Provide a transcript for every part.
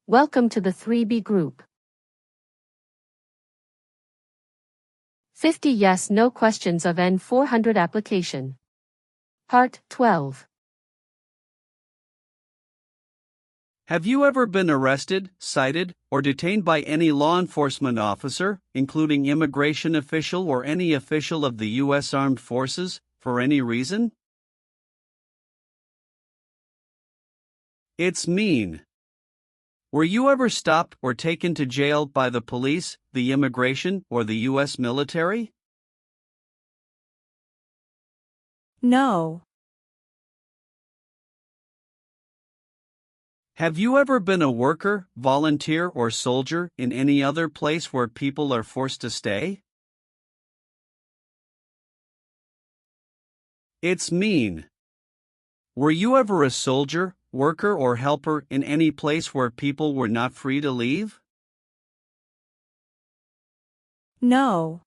Welcome to the 3B group. 50 yes/no questions of N400 application. Part 12. Have you ever been arrested, cited, or detained by any law enforcement officer, including immigration official or any official of the U.S. Armed Forces, for any reason? It's mean. Were you ever stopped or taken to jail by the police, the immigration, or the U.S. military? No. Have you ever been a worker, volunteer, or soldier in any other place where people are forced to stay? It's mean. Were you ever a soldier, worker, or helper in any place where people were not free to leave? No.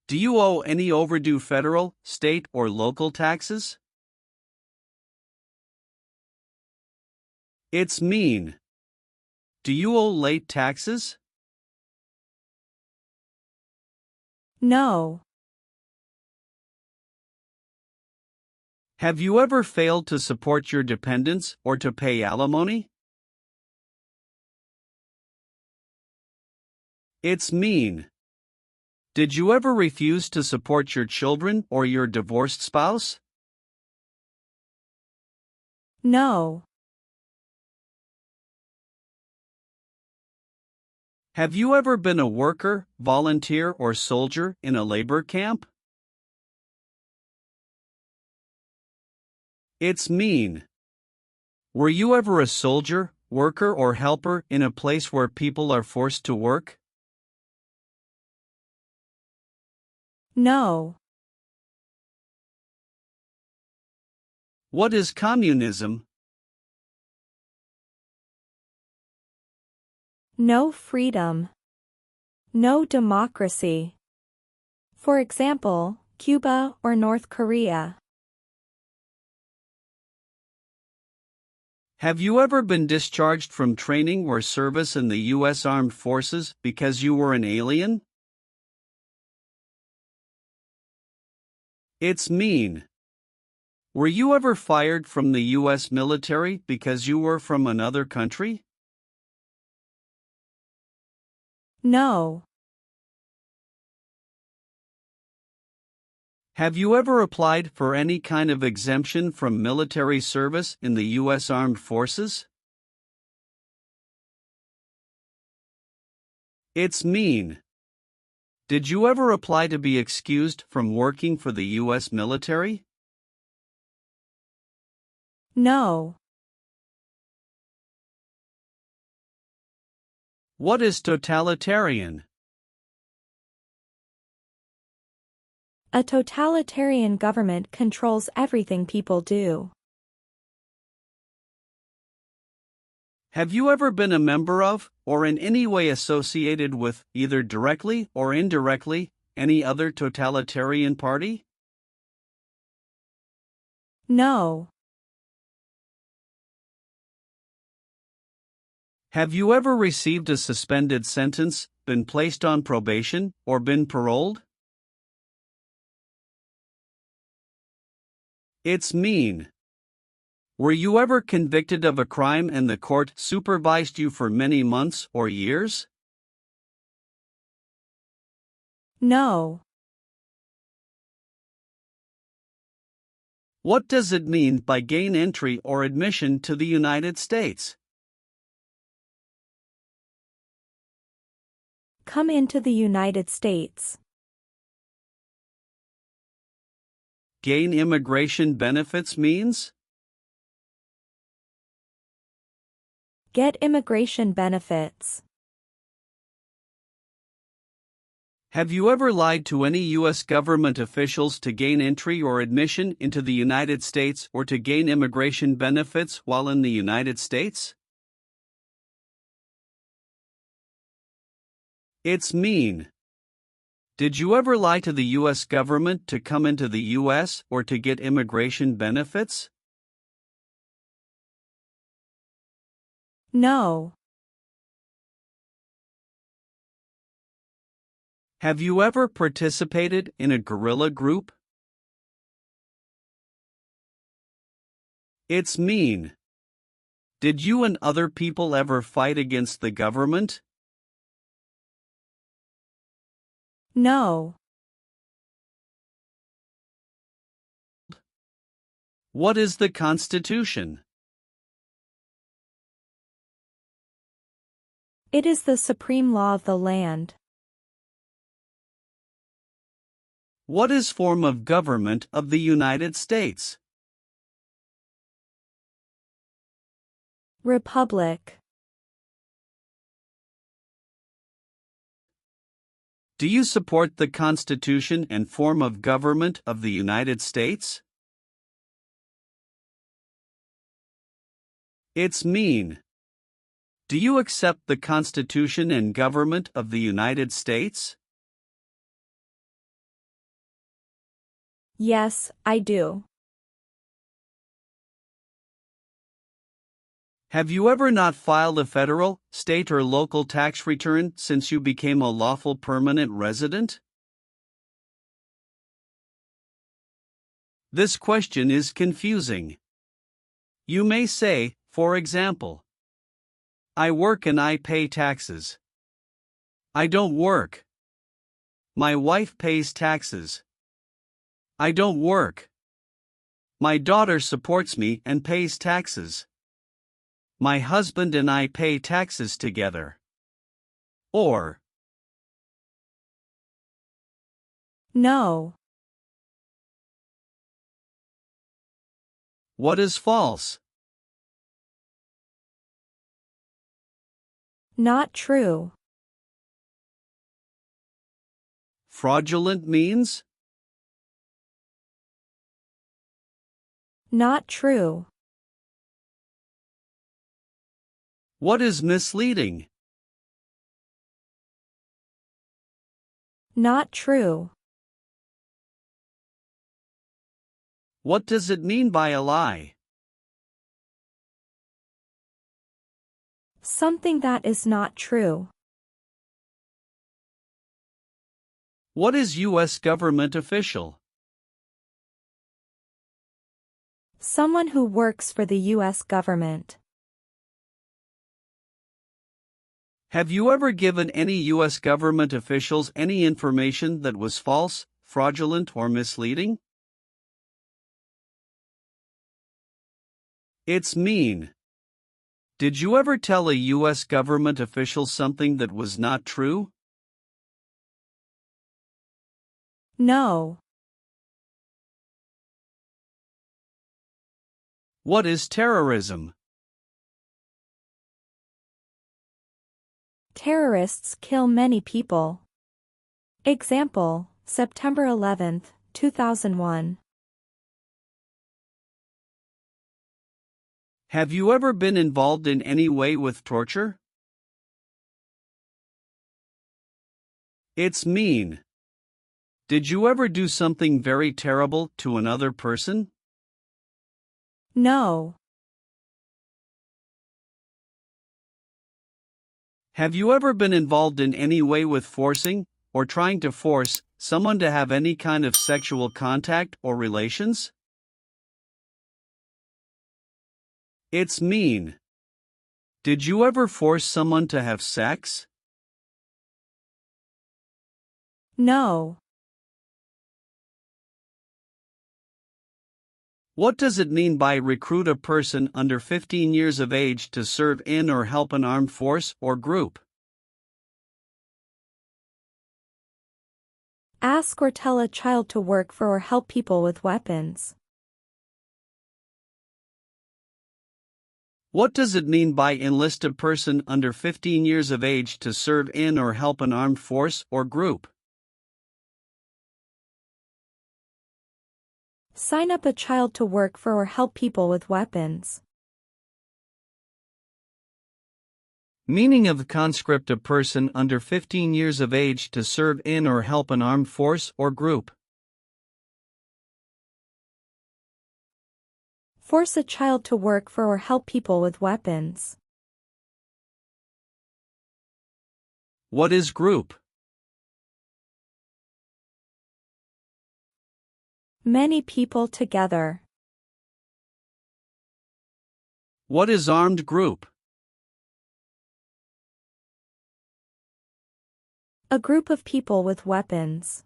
Do you owe any overdue federal, state, or local taxes? It's mean. Do you owe late taxes? No. Have you ever failed to support your dependents or to pay alimony? It's mean. Did you ever refuse to support your children or your divorced spouse? No. Have you ever been a worker, volunteer, or soldier in a labor camp? It's mean. Were you ever a soldier, worker, or helper in a place where people are forced to work? No. What is communism? No freedom. No democracy. For example, Cuba or North Korea. Have you ever been discharged from training or service in the U.S. Armed Forces because you were an alien? It's mean. Were you ever fired from the U.S. military because you were from another country? No. Have you ever applied for any kind of exemption from military service in the U.S. Armed Forces? It's mean. Did you ever apply to be excused from working for the U.S. military? No. What is totalitarian? A totalitarian government controls everything people do. Have you ever been a member of, or in any way associated with, either directly or indirectly, any other totalitarian party? No. Have you ever received a suspended sentence, been placed on probation, or been paroled? It's mean. Were you ever convicted of a crime and the court supervised you for many months or years? No. What does it mean by gain entry or admission to the United States? Come into the United States. Gain immigration benefits means? Get immigration benefits. Have you ever lied to any U.S. government officials to gain entry or admission into the United States or to gain immigration benefits while in the United States? It's mean. Did you ever lie to the U.S. government to come into the U.S. or to get immigration benefits? No. Have you ever participated in a guerrilla group? It's mean. Did you and other people ever fight against the government? No. What is the Constitution? It is the supreme law of the land. What is form of government of the United States? Republic. Do you support the Constitution and form of government of the United States? It's mean. Do you accept the Constitution and government of the United States? Yes, I do. Have you ever not filed a federal, state, or local tax return since you became a lawful permanent resident? This question is confusing. You may say, for example, I work and I pay taxes. I don't work. My wife pays taxes. I don't work. My daughter supports me and pays taxes. My husband and I pay taxes together. Or, No. what is false? Not true. Fraudulent means? Not true. What is misleading? Not true. What does it mean by a lie? Something that is not true. What is U.S. government official? Someone who works for the U.S. government. Have you ever given any U.S. government officials any information that was false, fraudulent, or misleading? It's mean. Did you ever tell a U.S. government official something that was not true? No. What is terrorism? Terrorists kill many people. Example, September 11, 2001. Have you ever been involved in any way with torture? It's mean. Did you ever do something very terrible to another person? No. Have you ever been involved in any way with forcing, or trying to force, someone to have any kind of sexual contact or relations? It's mean. Did you ever force someone to have sex? No. What does it mean by recruit a person under 15 years of age to serve in or help an armed force or group? Ask or tell a child to work for or help people with weapons. What does it mean by enlist a person under 15 years of age to serve in or help an armed force or group? Sign up a child to work for or help people with weapons. Meaning of conscript a person under 15 years of age to serve in or help an armed force or group. Force a child to work for or help people with weapons. What is group? Many people together. What is armed group? A group of people with weapons.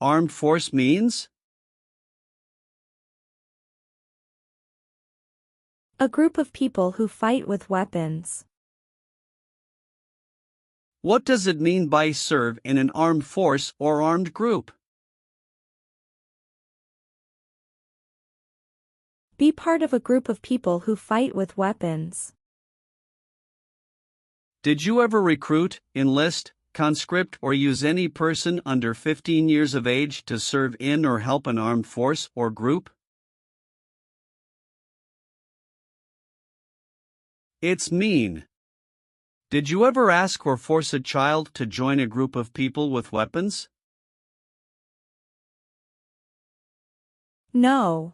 Armed force means? A group of people who fight with weapons. What does it mean by serve in an armed force or armed group? Be part of a group of people who fight with weapons. Did you ever recruit, enlist, conscript, or use any person under 15 years of age to serve in or help an armed force or group? It's mean. Did you ever ask or force a child to join a group of people with weapons? No.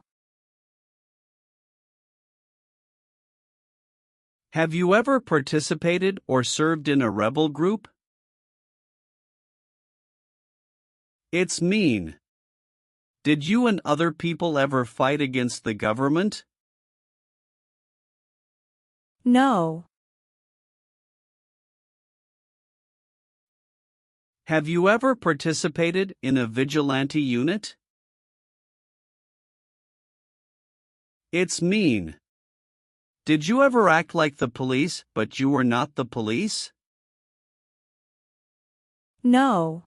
Have you ever participated or served in a rebel group? It's mean. Did you and other people ever fight against the government? No. Have you ever participated in a vigilante unit? It's mean. Did you ever act like the police, but you were not the police? No.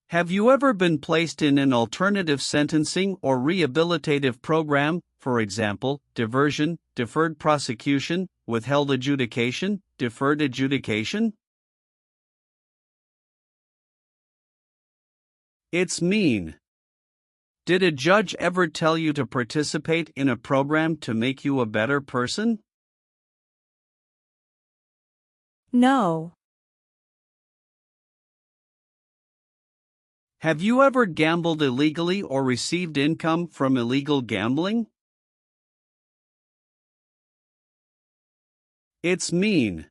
Have you ever been placed in an alternative sentencing or rehabilitative program, for example, diversion, deferred prosecution, withheld adjudication, deferred adjudication? It's mean. Did a judge ever tell you to participate in a program to make you a better person? No. Have you ever gambled illegally or received income from illegal gambling? It's mean.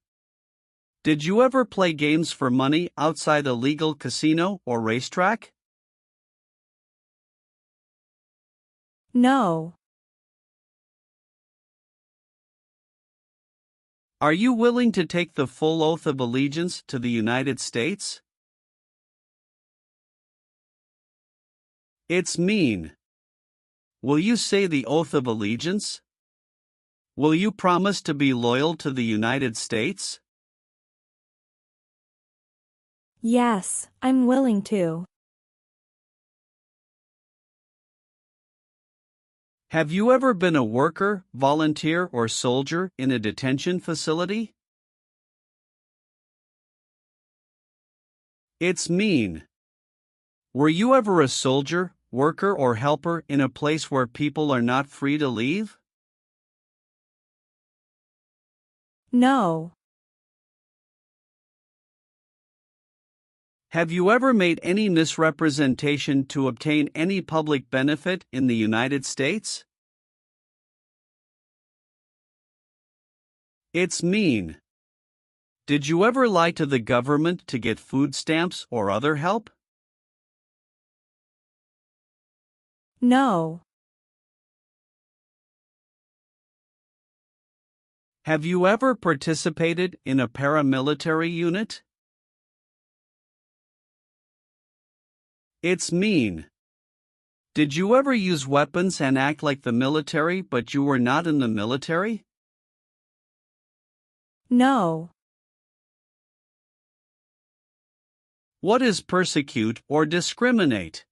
Did you ever play games for money outside a legal casino or racetrack? No. Are you willing to take the full oath of allegiance to the United States? It's mean. Will you say the oath of allegiance? Will you promise to be loyal to the United States? Yes, I'm willing to. Have you ever been a worker, volunteer, or soldier in a detention facility? It's mean. Were you ever a soldier, worker, or helper in a place where people are not free to leave? No. Have you ever made any misrepresentation to obtain any public benefit in the United States? It's mean. Did you ever lie to the government to get food stamps or other help? No. Have you ever participated in a paramilitary unit? It's mean. Did you ever use weapons and act like the military but you were not in the military? No. What is persecute or discriminate?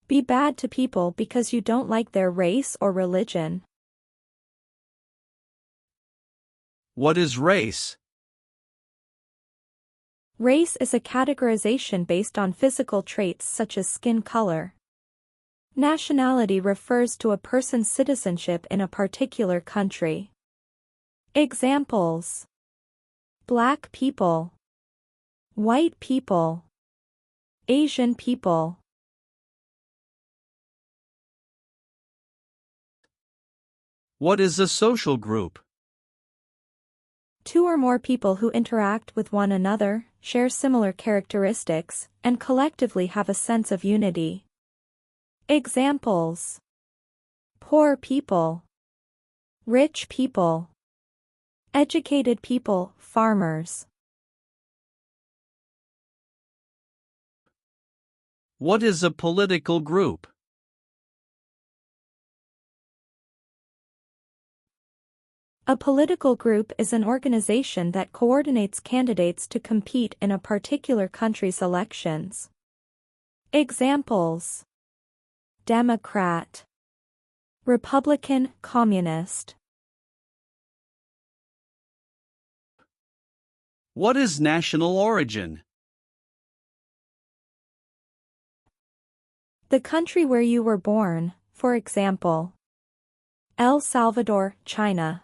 Be bad to people because you don't like their race or religion. What is race? Race is a categorization based on physical traits such as skin color. Nationality refers to a person's citizenship in a particular country. Examples: Black people, white people, Asian people. What is a social group? Two or more people who interact with one another, share similar characteristics, and collectively have a sense of unity. Examples: poor people, rich people, educated people, farmers. What is a political group? A political group is an organization that coordinates candidates to compete in a particular country's elections. Examples: Democrat, Republican, Communist. What is national origin? The country where you were born, for example, El Salvador, China,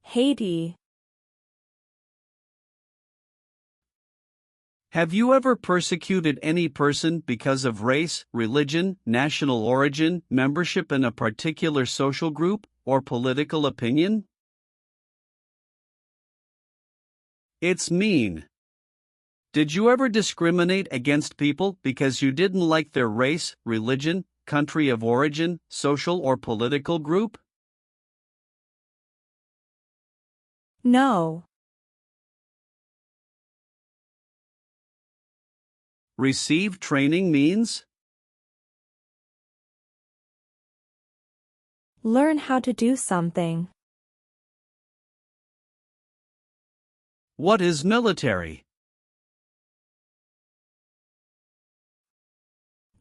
Haiti. Have you ever persecuted any person because of race, religion, national origin, membership in a particular social group, or political opinion? It's mean. Did you ever discriminate against people because you didn't like their race, religion, country of origin, social or political group? No. Receive training means? Learn how to do something. What is military?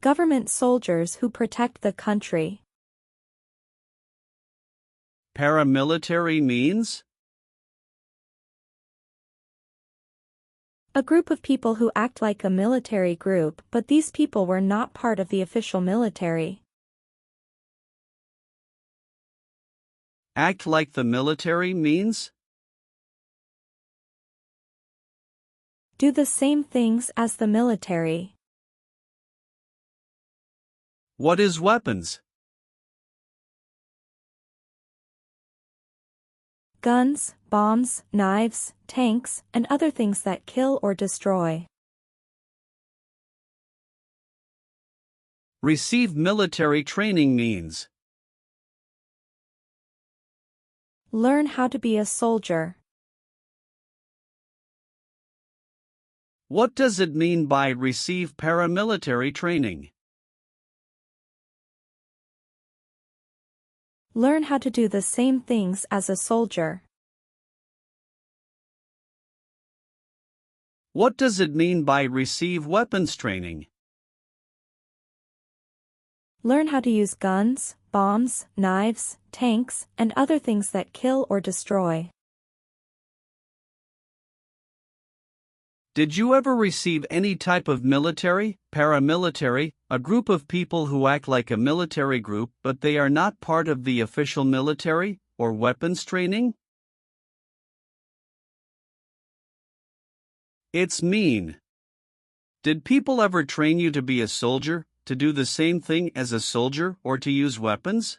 Government soldiers who protect the country. Paramilitary means? A group of people who act like a military group, but these people were not part of the official military. Act like the military means? Do the same things as the military. What is weapons? Guns, bombs, knives, tanks, and other things that kill or destroy. Receive military training means? Learn how to be a soldier. What does it mean by receive paramilitary training? Learn how to do the same things as a soldier. What does it mean by receive weapons training? Learn how to use guns, bombs, knives, tanks, and other things that kill or destroy. Did you ever receive any type of military, paramilitary, a group of people who act like a military group but they are not part of the official military, or weapons training? It's mean. Did people ever train you to be a soldier, to do the same thing as a soldier, or to use weapons?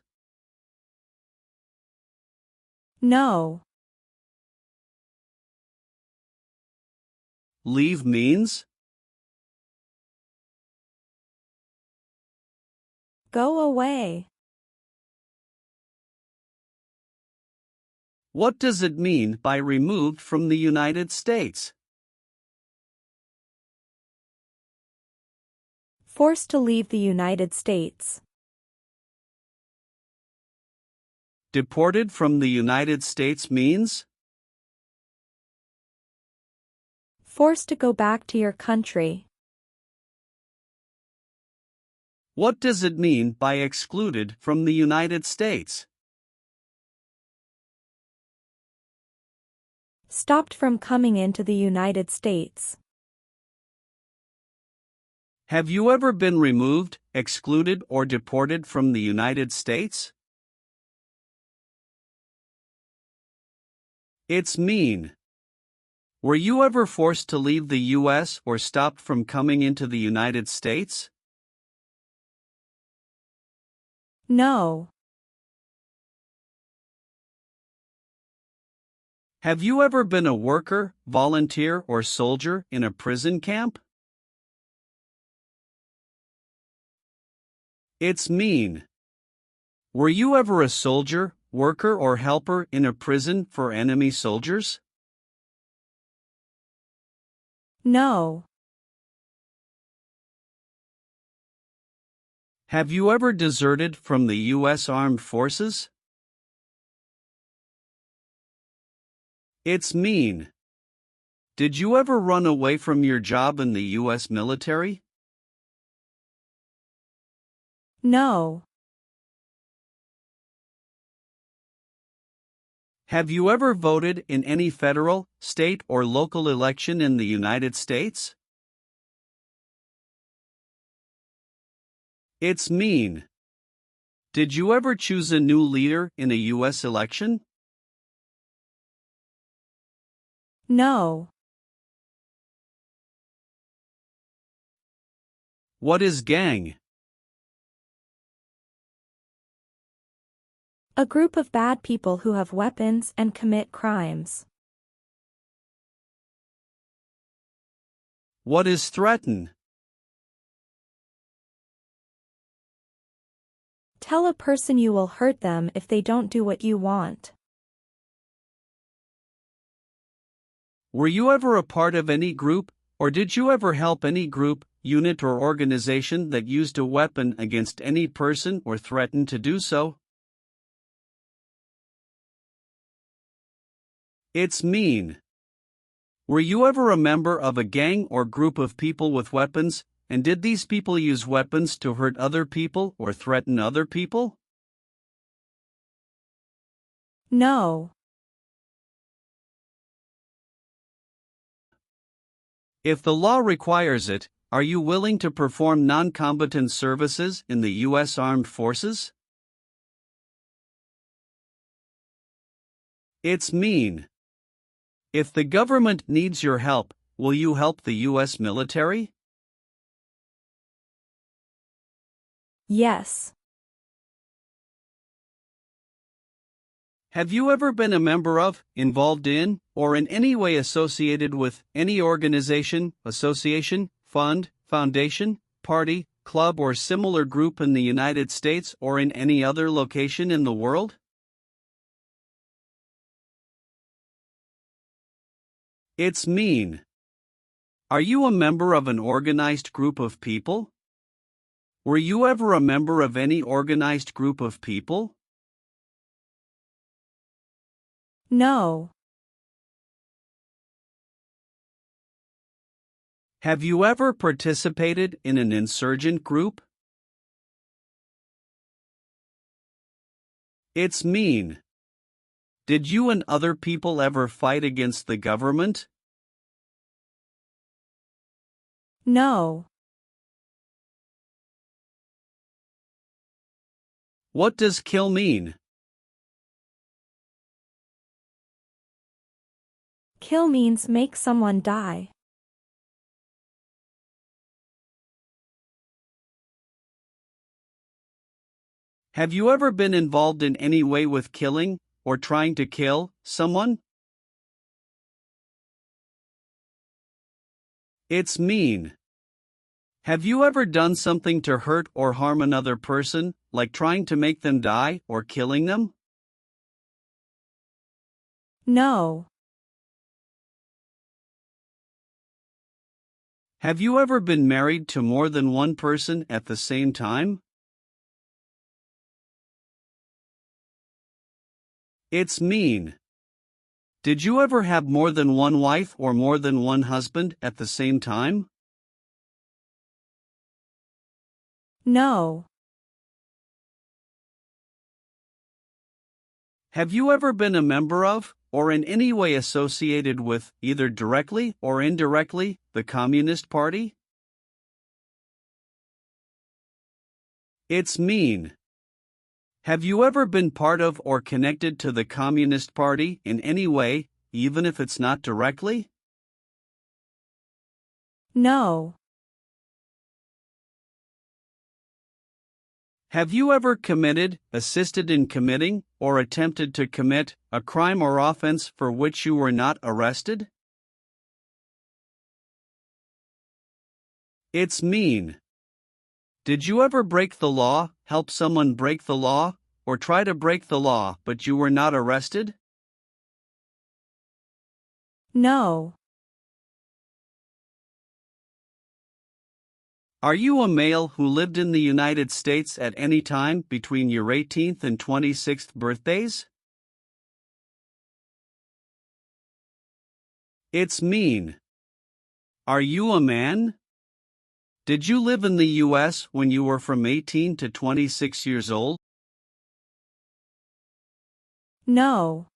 No. Leave means? Go away. What does it mean by removed from the United States? Forced to leave the United States. Deported from the United States means? Forced to go back to your country. What does it mean by excluded from the United States? Stopped from coming into the United States. Have you ever been removed, excluded, or deported from the United States? It's mean. Were you ever forced to leave the U.S. or stopped from coming into the United States? No. Have you ever been a worker, volunteer, or soldier in a prison camp? It's mean. Were you ever a soldier, worker, or helper in a prison for enemy soldiers? No. Have you ever deserted from the U.S. Armed Forces? It's mean. Did you ever run away from your job in the U.S. military? No. Have you ever voted in any federal, state, or local election in the United States? It's mean. Did you ever choose a new leader in a U.S. election? No. What is gang? A group of bad people who have weapons and commit crimes. What is threaten? Tell a person you will hurt them if they don't do what you want. Were you ever a part of any group, or did you ever help any group, unit, or organization that used a weapon against any person or threatened to do so? It's mean. Were you ever a member of a gang or group of people with weapons, and did these people use weapons to hurt other people or threaten other people? No. If the law requires it, are you willing to perform non-combatant services in the U.S. Armed Forces? It's mean. If the government needs your help, will you help the U.S. military? Yes. Have you ever been a member of, involved in, or in any way associated with any organization, association, fund, foundation, party, club, or similar group in the United States or in any other location in the world? It's mean. Are you a member of an organized group of people? Were you ever a member of any organized group of people? No. Have you ever participated in an insurgent group? It's mean. Did you and other people ever fight against the government? No. What does kill mean? Kill means make someone die. Have you ever been involved in any way with killing, or trying to kill, someone? It's mean. Have you ever done something to hurt or harm another person, like trying to make them die or killing them? No. Have you ever been married to more than one person at the same time? It's mean. Did you ever have more than one wife or more than one husband at the same time? No. Have you ever been a member of, or in any way associated with, either directly or indirectly, the Communist Party? It's mean. Have you ever been part of or connected to the Communist Party in any way, even if it's not directly? No. Have you ever committed, assisted in committing, or attempted to commit a crime or offense for which you were not arrested? It's mean. Did you ever break the law, help someone break the law, or try to break the law but you were not arrested? No. Are you a male who lived in the United States at any time between your 18th and 26th birthdays? It's mean. Are you a man? Did you live in the U.S. when you were from 18 to 26 years old? No.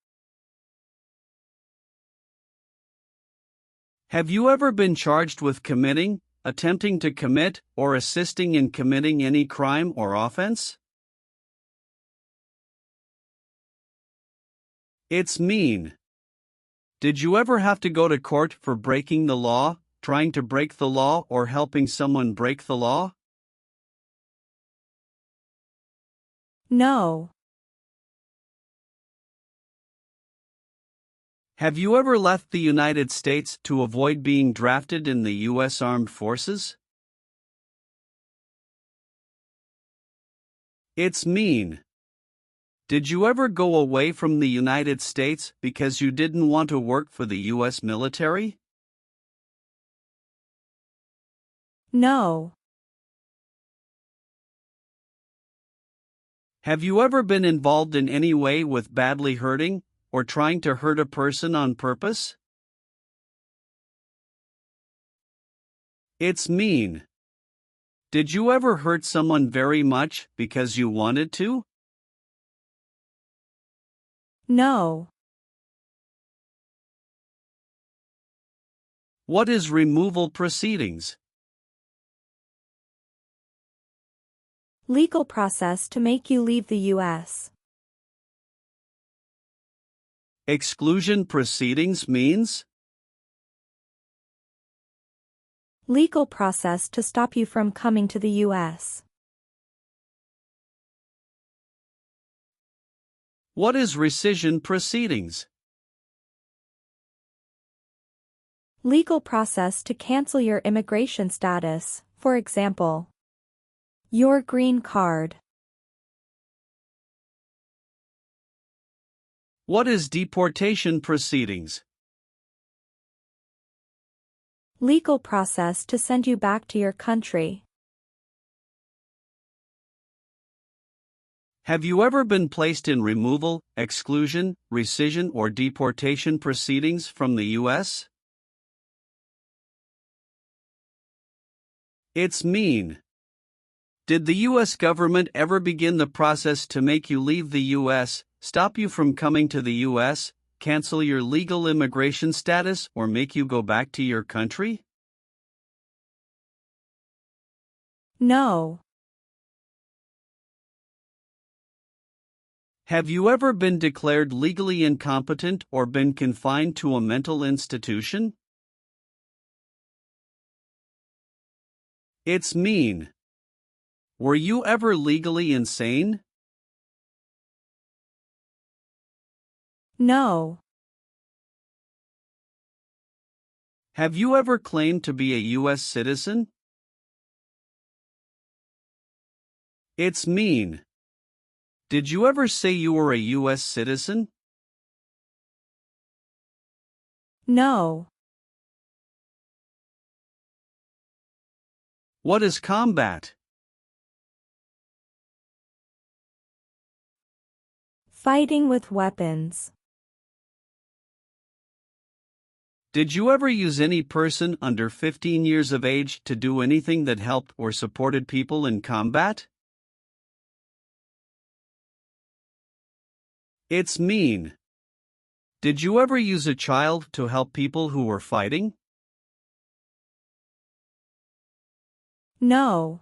Have you ever been charged with committing, attempting to commit, or assisting in committing any crime or offense? It's mean. Did you ever have to go to court for breaking the law, trying to break the law, or helping someone break the law? No. Have you ever left the United States to avoid being drafted in the U.S. Armed Forces? It's mean. Did you ever go away from the United States because you didn't want to work for the U.S. military? No. Have you ever been involved in any way with badly hurting, or trying to hurt a person on purpose? It's mean. Did you ever hurt someone very much because you wanted to? No. What is removal proceedings? Legal process to make you leave the U.S. Exclusion proceedings means? Legal process to stop you from coming to the U.S. What is rescission proceedings? Legal process to cancel your immigration status, for example, your green card. What is deportation proceedings? Legal process to send you back to your country. Have you ever been placed in removal, exclusion, rescission, or deportation proceedings from the U.S.? It's mean. Did the U.S. government ever begin the process to make you leave the U.S., stop you from coming to the U.S., cancel your legal immigration status, or make you go back to your country? No. Have you ever been declared legally incompetent or been confined to a mental institution? It's mean. Were you ever legally insane? No. Have you ever claimed to be a U.S. citizen? It's mean. Did you ever say you were a U.S. citizen? No. What is combat? Fighting with weapons. Did you ever use any person under 15 years of age to do anything that helped or supported people in combat? It's mean. Did you ever use a child to help people who were fighting? No.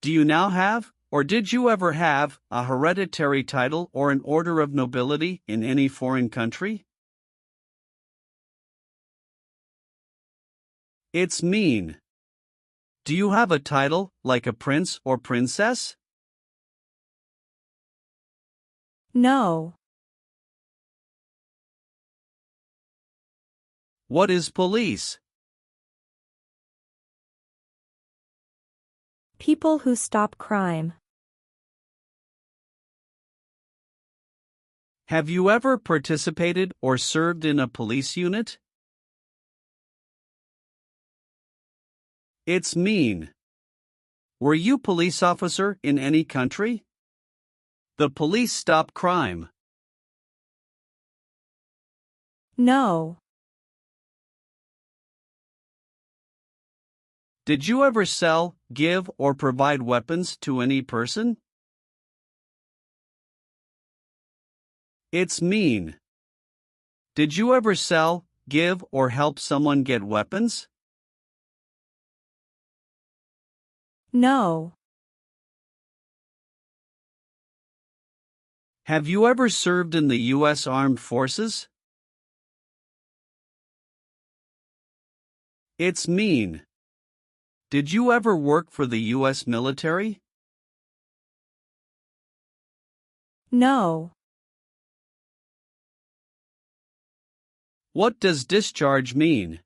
Do you now have, or did you ever have, a hereditary title or an order of nobility in any foreign country? It's mean. Do you have a title, like a prince or princess? No. What is police? People who stop crime. Have you ever participated or served in a police unit? It's mean. Were you police officer in any country? The police stop crime. No. Did you ever sell, give, or provide weapons to any person? It's mean. Did you ever sell, give, or help someone get weapons? No. Have you ever served in the U.S. Armed Forces? It's mean. Did you ever work for the U.S. military? No. What does discharge mean?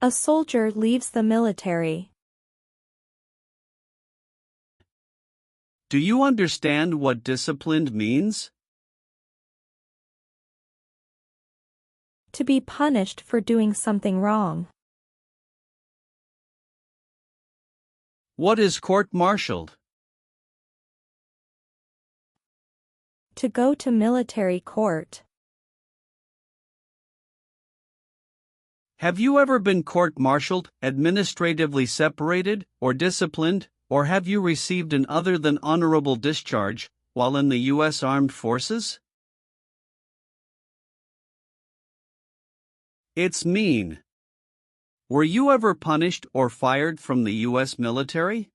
A soldier leaves the military. Do you understand what disciplined means? To be punished for doing something wrong. What is court-martialed? To go to military court. Have you ever been court-martialed, administratively separated, or disciplined, or have you received an other than honorable discharge while in the U.S. Armed Forces? It's mean. Were you ever punished or fired from the U.S. military?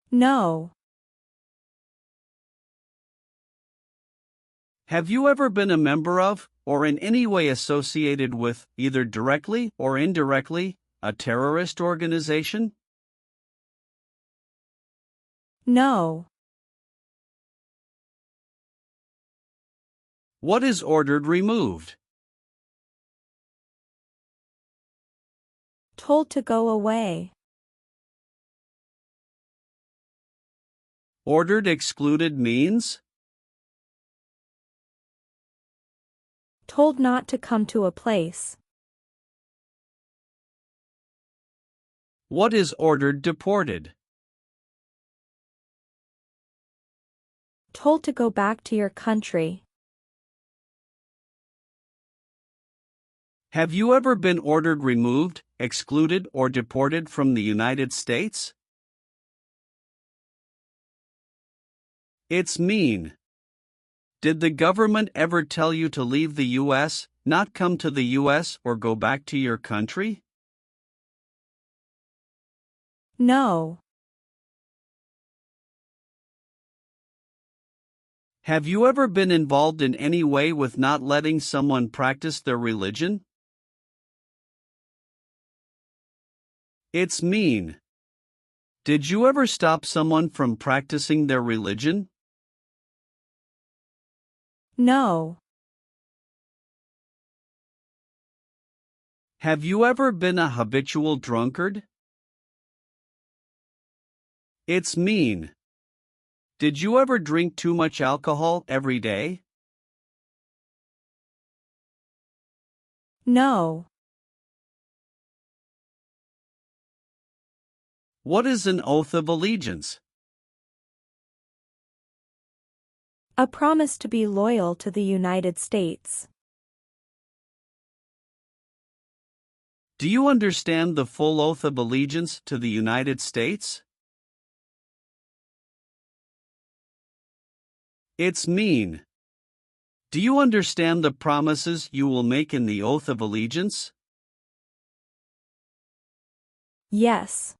No. Have you ever been a member of, or in any way associated with, either directly or indirectly, a terrorist organization? No. What is ordered removed? Told to go away. Ordered excluded means? Told not to come to a place. What is ordered deported? Told to go back to your country. Have you ever been ordered removed, excluded, or deported from the United States? It's mean. Did the government ever tell you to leave the U.S., not come to the U.S., or go back to your country? No. Have you ever been involved in any way with not letting someone practice their religion? It's mean. Did you ever stop someone from practicing their religion? No. Have you ever been a habitual drunkard? It's mean. Did you ever drink too much alcohol every day? No. What is an oath of allegiance? A promise to be loyal to the United States. Do you understand the full oath of allegiance to the United States? It's mean. Do you understand the promises you will make in the oath of allegiance? Yes.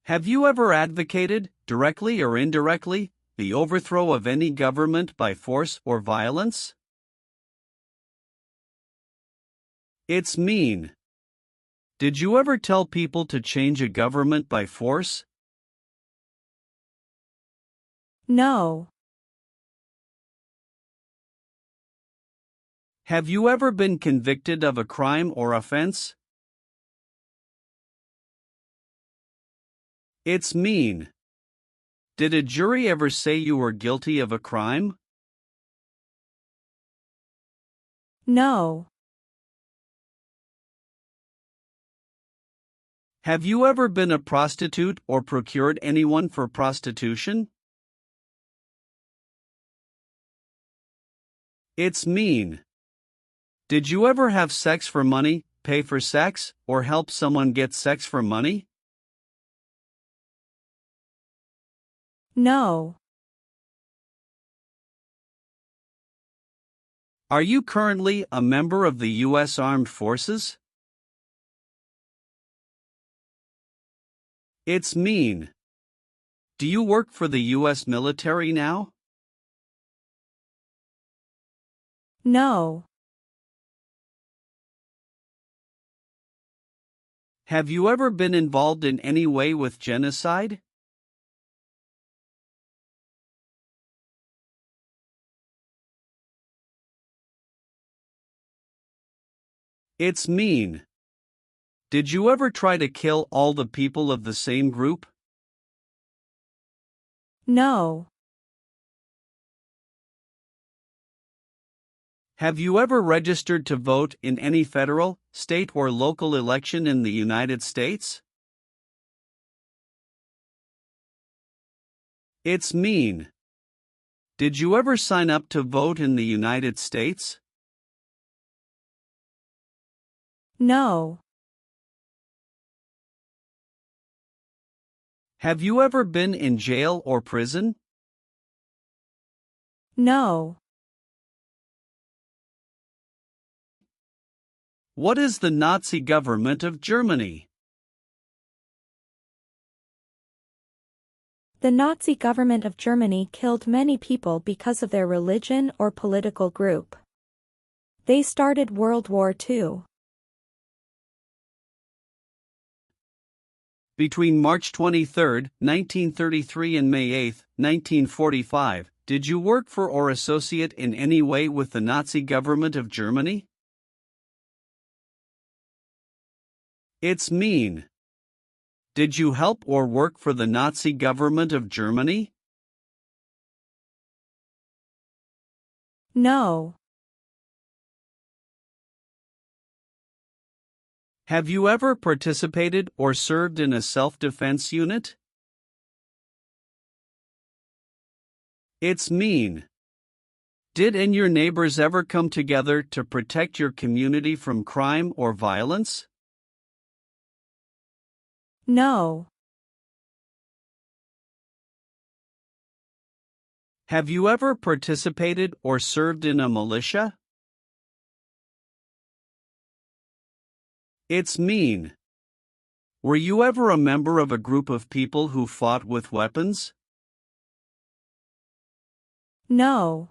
Have you ever advocated, directly or indirectly, the overthrow of any government by force or violence. It's mean. Did you ever tell people to change a government by force? No. Have you ever been convicted of a crime or offense? It's mean. Did a jury ever say you were guilty of a crime? No. Have you ever been a prostitute or procured anyone for prostitution? It's mean. Did you ever have sex for money, pay for sex, or help someone get sex for money? No. Are you currently a member of the U.S. Armed Forces? It's mean. Do you work for the U.S. military now? No. Have you ever been involved in any way with genocide? It's mean. Did you ever try to kill all the people of the same group? No. Have you ever registered to vote in any federal, state, or local election in the United States? It's mean. Did you ever sign up to vote in the United States? No. Have you ever been in jail or prison? No. What is the Nazi government of Germany? The Nazi government of Germany killed many people because of their religion or political group. They started World War II. Between March 23, 1933 and May 8, 1945, did you work for or associate in any way with the Nazi government of Germany? It's mean. Did you help or work for the Nazi government of Germany? No. Have you ever participated or served in a self-defense unit? It's mean. Did and your neighbors ever come together to protect your community from crime or violence? No. Have you ever participated or served in a militia? It's mean. Were you ever a member of a group of people who fought with weapons? No.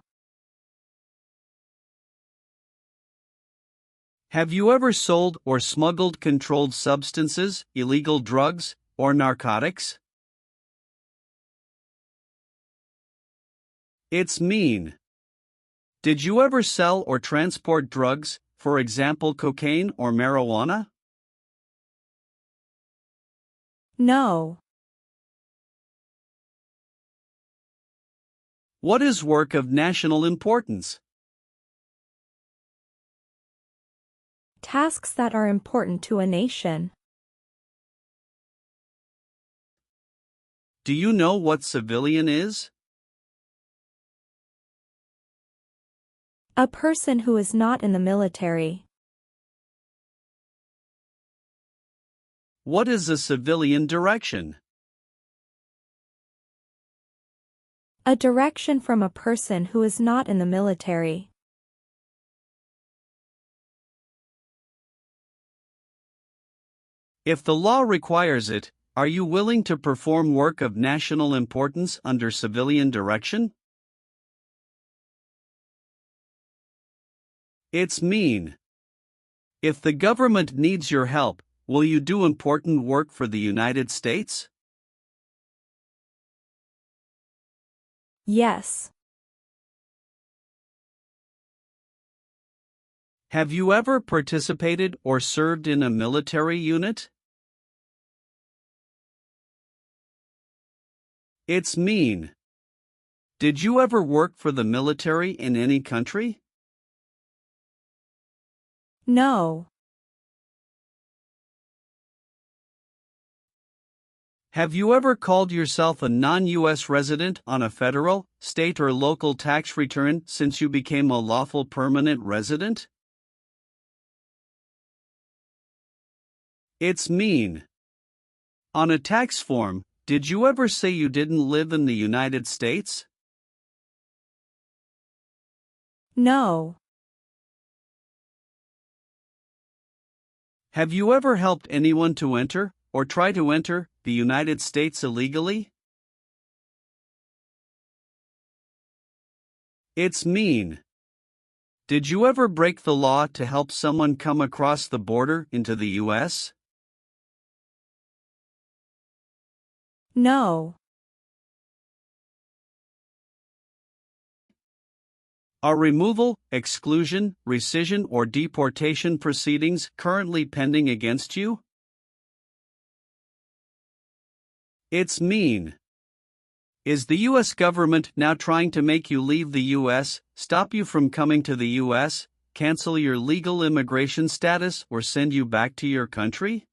Have you ever sold or smuggled controlled substances, illegal drugs, or narcotics? It's mean. Did you ever sell or transport drugs, for example cocaine or marijuana? No. What is work of national importance? Tasks that are important to a nation. Do you know what civilian is? A person who is not in the military. What is a civilian direction? A direction from a person who is not in the military. If the law requires it, Are you willing to perform work of national importance under civilian direction? It's mean. If the government needs your help, will you do important work for the United States? Yes. Have you ever participated or served in a military unit? It's mean. Did you ever work for the military in any country? No. Have you ever called yourself a non-US resident on a federal, state or local tax return since you became a lawful permanent resident? It's mean. On a tax form, did you ever say you didn't live in the United States? No. Have you ever helped anyone to enter, or try to enter, the United States illegally? It's mean. Did you ever break the law to help someone come across the border into the US? No. Are removal, exclusion, rescission or deportation proceedings currently pending against you? It's mean. Is the US government now trying to make you leave the US, stop you from coming to the US, cancel your legal immigration status or send you back to your country?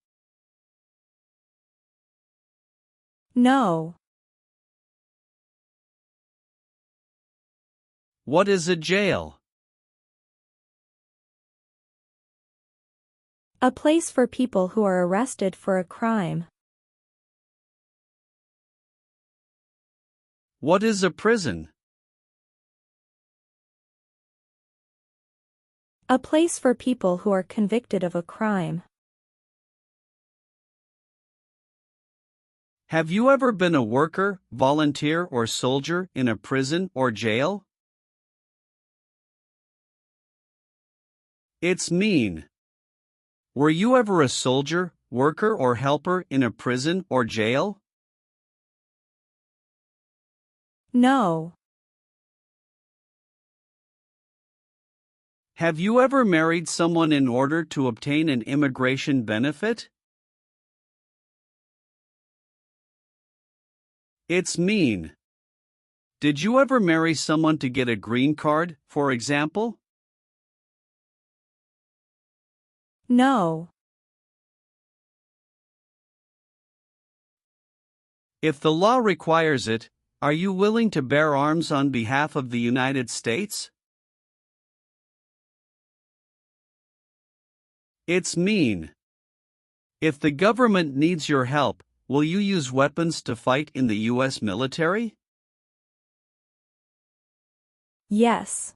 No. What is a jail? A place for people who are arrested for a crime. What is a prison? A place for people who are convicted of a crime. Have you ever been a worker, volunteer or soldier in a prison or jail? It's mean. Were you ever a soldier, worker or helper in a prison or jail? No. Have you ever married someone in order to obtain an immigration benefit? It's mean. Did you ever marry someone to get a green card, for example? No. If the law requires it, are you willing to bear arms on behalf of the United States? It's mean. If the government needs your help, will you use weapons to fight in the US military? Yes.